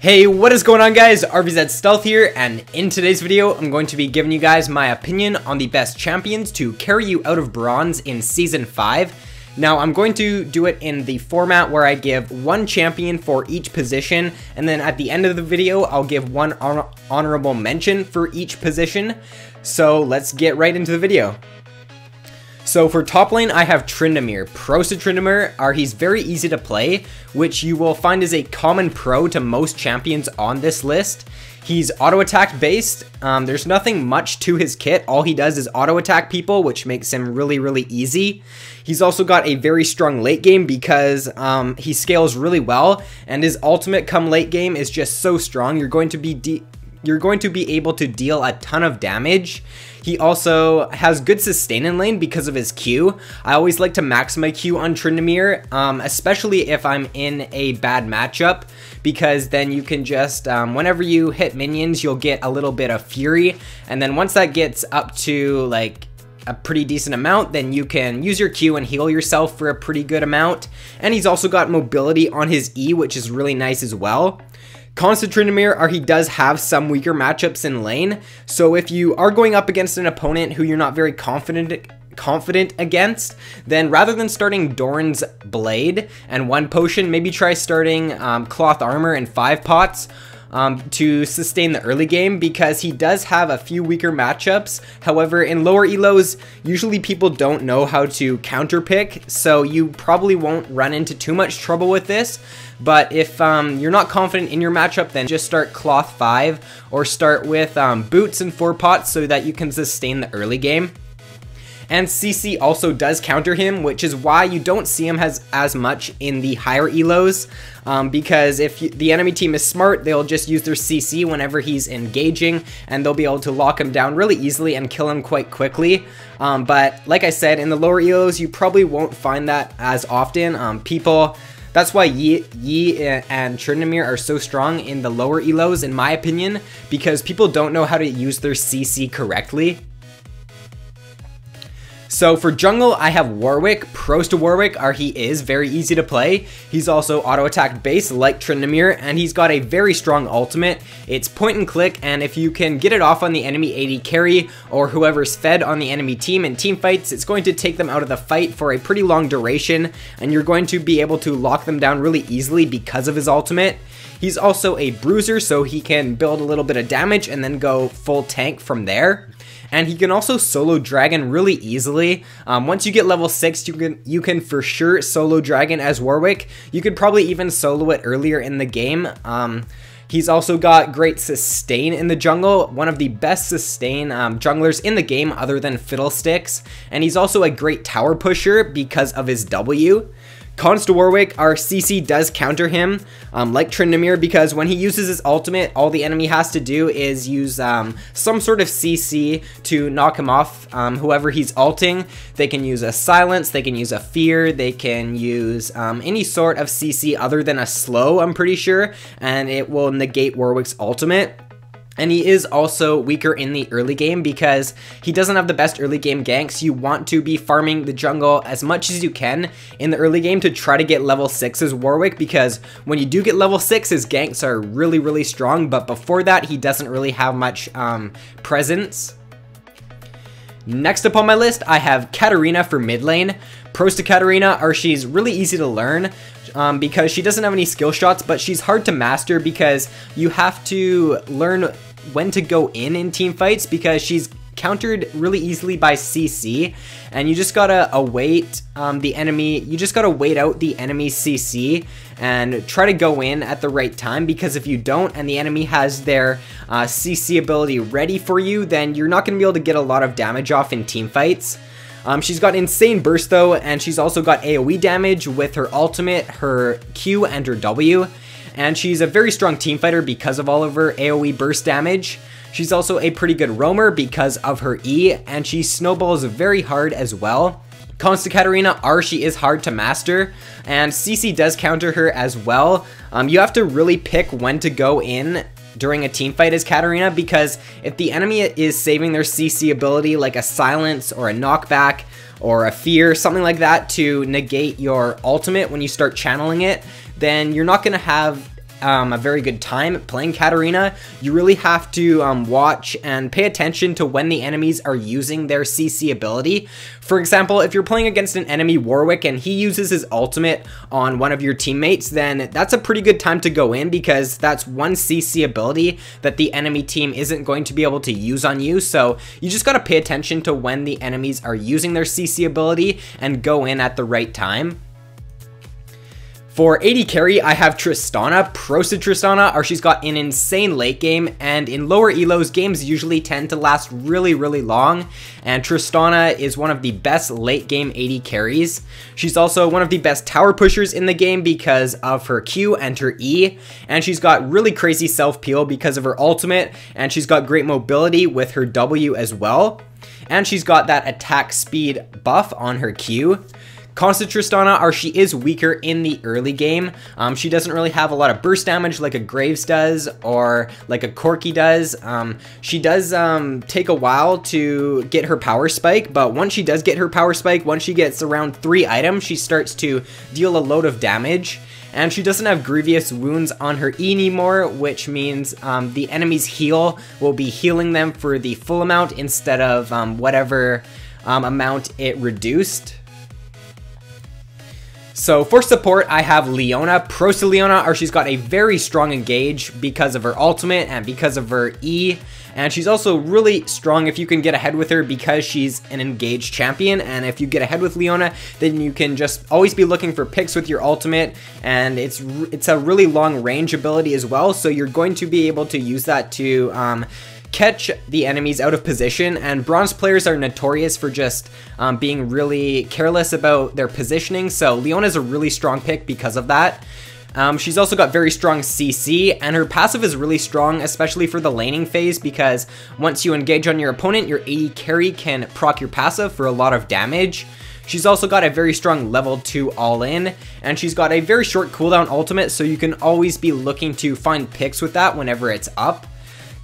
Hey, what is going on guys? RvzStealth here, and in today's video, I'm going to be giving you guys my opinion on the best champions to carry you out of bronze in Season 5. Now, I'm going to do it in the format where I give one champion for each position, and then at the end of the video, I'll give one honorable mention for each position. So let's get right into the video. So for top lane, I have Tryndamere. Pros to Tryndamere he's very easy to play, which you will find is a common pro to most champions on this list. He's auto attack based. There's nothing much to his kit. All he does is auto attack people, which makes him really easy. He's also got a very strong late game because he scales really well, and his ultimate come late game is just so strong. You're going to be able to deal a ton of damage. He also has good sustain in lane because of his Q. I always like to max my Q on Tryndamere, especially if I'm in a bad matchup, because then you can just, whenever you hit minions, you'll get a little bit of fury, and then once that gets up to like a pretty decent amount, then you can use your Q and heal yourself for a pretty good amount. And he's also got mobility on his E, which is really nice as well. Cons to Tryndamere he does have some weaker matchups in lane, so if you are going up against an opponent who you're not very confident against, then rather than starting Doran's Blade and 1 potion, maybe try starting Cloth Armor and 5 pots to sustain the early game, because he does have a few weaker matchups. However, in lower elos, usually people don't know how to counter pick, so you probably won't run into too much trouble with this. But if you're not confident in your matchup, then just start Cloth 5 or start with Boots and 4 pots so that you can sustain the early game. And CC also does counter him, which is why you don't see him as much in the higher elos, because if the enemy team is smart, they'll just use their CC whenever he's engaging, and they'll be able to lock him down really easily and kill him quite quickly. But like I said, in the lower elos, you probably won't find that as often. That's why Yi and Tryndamere are so strong in the lower elos, in my opinion, because people don't know how to use their CC correctly. So for jungle, I have Warwick. Pros to Warwick he is very easy to play. He's also auto attack based like Tryndamere, and he's got a very strong ultimate. It's point and click, and if you can get it off on the enemy AD carry or whoever's fed on the enemy team in team fights, it's going to take them out of the fight for a pretty long duration, and you're going to be able to lock them down really easily because of his ultimate. He's also a bruiser, so he can build a little bit of damage and then go full tank from there. And he can also solo dragon really easily. Once you get level 6, you can for sure solo dragon as Warwick. You could probably even solo it earlier in the game. He's also got great sustain in the jungle, one of the best sustain junglers in the game other than Fiddlesticks. And he's also a great tower pusher because of his W. Cons to Warwick CC does counter him, like Tryndamere, because when he uses his ultimate, all the enemy has to do is use some sort of CC to knock him off whoever he's ulting. They can use a silence, they can use a fear, they can use any sort of CC other than a slow, I'm pretty sure, and it will negate Warwick's ultimate. And he is also weaker in the early game because he doesn't have the best early game ganks. You want to be farming the jungle as much as you can in the early game to try to get level 6 as Warwick, because when you do get level 6, his ganks are really strong, but before that, he doesn't really have much presence. Next up on my list, I have Katarina for mid lane. Pros to Katarina she's really easy to learn because she doesn't have any skill shots, but she's hard to master because you have to learn when to go in team fights, because she's countered really easily by CC, and you just gotta await the enemy. You just gotta wait out the enemy CC and try to go in at the right time, because if you don't and the enemy has their CC ability ready for you, then you're not gonna be able to get a lot of damage off in team fights. She's got insane burst though, and she's also got AoE damage with her ultimate, her Q, and her W. And she's a very strong team fighter because of all of her AoE burst damage. She's also a pretty good roamer because of her E, and she snowballs very hard as well. Cons to Katarina she is hard to master, and CC does counter her as well. You have to really pick when to go in during a team fight as Katarina, because if the enemy is saving their CC ability like a silence or a knockback or a fear, something like that, to negate your ultimate when you start channeling it, then you're not going to have a very good time playing Katarina, you really have to watch and pay attention to when the enemies are using their CC ability. For example, if you're playing against an enemy Warwick and he uses his ultimate on one of your teammates, then that's a pretty good time to go in, because that's one CC ability that the enemy team isn't going to be able to use on you. So you just got to pay attention to when the enemies are using their CC ability and go in at the right time. For AD carry, I have Tristana. Pros to Tristana are she's got an insane late game, and in lower elos, games usually tend to last really long, and Tristana is one of the best late game AD carries. She's also one of the best tower pushers in the game because of her Q and her E, and she's got really crazy self-peel because of her ultimate, and she's got great mobility with her W as well, and she's got that attack speed buff on her Q. Cons to Tristana are she is weaker in the early game. She doesn't really have a lot of burst damage like a Graves does or like a Corki does. She does take a while to get her power spike, but once she does get her power spike, once she gets around 3 items, she starts to deal a load of damage. And she doesn't have grievous wounds on her E anymore, which means the enemy's heal will be healing them for the full amount instead of whatever amount it reduced. So for support, I have Leona. Pros to Leona are she's got a very strong engage because of her ultimate and because of her E. And she's also really strong if you can get ahead with her because she's an engaged champion. And if you get ahead with Leona, then you can just always be looking for picks with your ultimate. And it's a really long range ability as well. So you're going to be able to use that to catch the enemies out of position, and bronze players are notorious for just being really careless about their positioning, so Leona's a really strong pick because of that. She's also got very strong CC, and her passive is really strong, especially for the laning phase, because once you engage on your opponent, your AD carry can proc your passive for a lot of damage. She's also got a very strong level 2 all-in, and she's got a very short cooldown ultimate, so you can always be looking to find picks with that whenever it's up.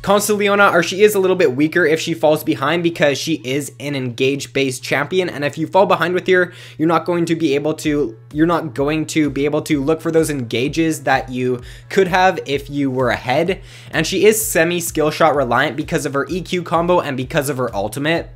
Cons to Leona are she is a little bit weaker if she falls behind because she is an engage based champion, and if you fall behind with her, you're not going to be able to look for those engages that you could have if you were ahead. And she is semi skill shot reliant because of her EQ combo and because of her ultimate.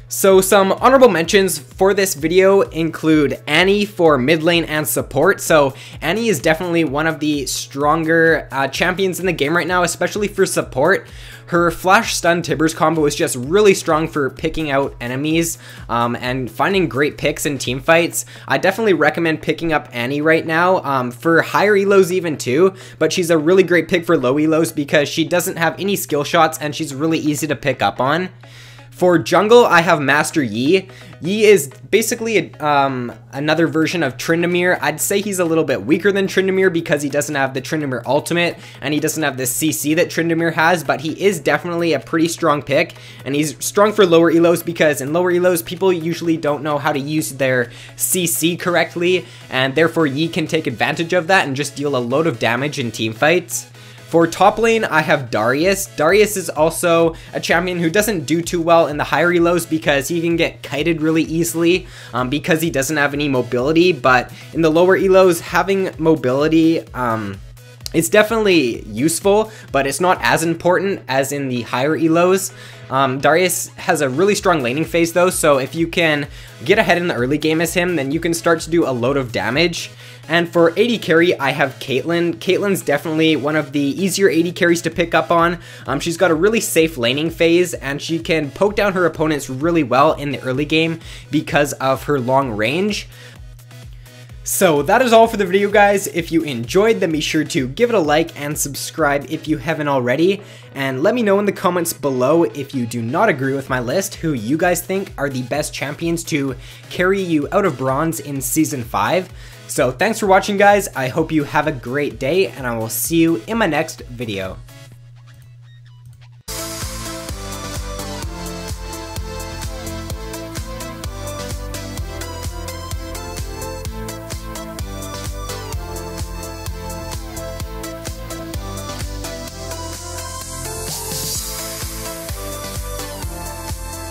So some honorable mentions for this video include Annie for mid lane and support. So Annie is definitely one of the stronger champions in the game right now, especially for support. Her flash stun Tibbers combo is just really strong for picking out enemies and finding great picks in team fights. I definitely recommend picking up Annie right now for higher elos even too, but she's a really great pick for low elos because she doesn't have any skill shots and she's really easy to pick up on. For jungle, I have Master Yi. Yi is basically another version of Tryndamere. I'd say he's a little bit weaker than Tryndamere because he doesn't have the Tryndamere ultimate and he doesn't have the CC that Tryndamere has, but he is definitely a pretty strong pick, and he's strong for lower elos because in lower elos, people usually don't know how to use their CC correctly, and therefore Yi can take advantage of that and just deal a load of damage in team fights. For top lane, I have Darius. Darius is also a champion who doesn't do too well in the higher elos because he can get kited really easily because he doesn't have any mobility, but in the lower elos, having mobility it's definitely useful, but it's not as important as in the higher elos. Darius has a really strong laning phase though, so if you can get ahead in the early game as him, then you can start to do a load of damage. And for AD carry, I have Caitlyn. Caitlyn's definitely one of the easier AD carries to pick up on. She's got a really safe laning phase, and she can poke down her opponents really well in the early game because of her long range. So that is all for the video, guys. If you enjoyed, then be sure to give it a like and subscribe if you haven't already. And let me know in the comments below if you do not agree with my list, who you guys think are the best champions to carry you out of bronze in Season 5. So thanks for watching, guys. I hope you have a great day, and I will see you in my next video.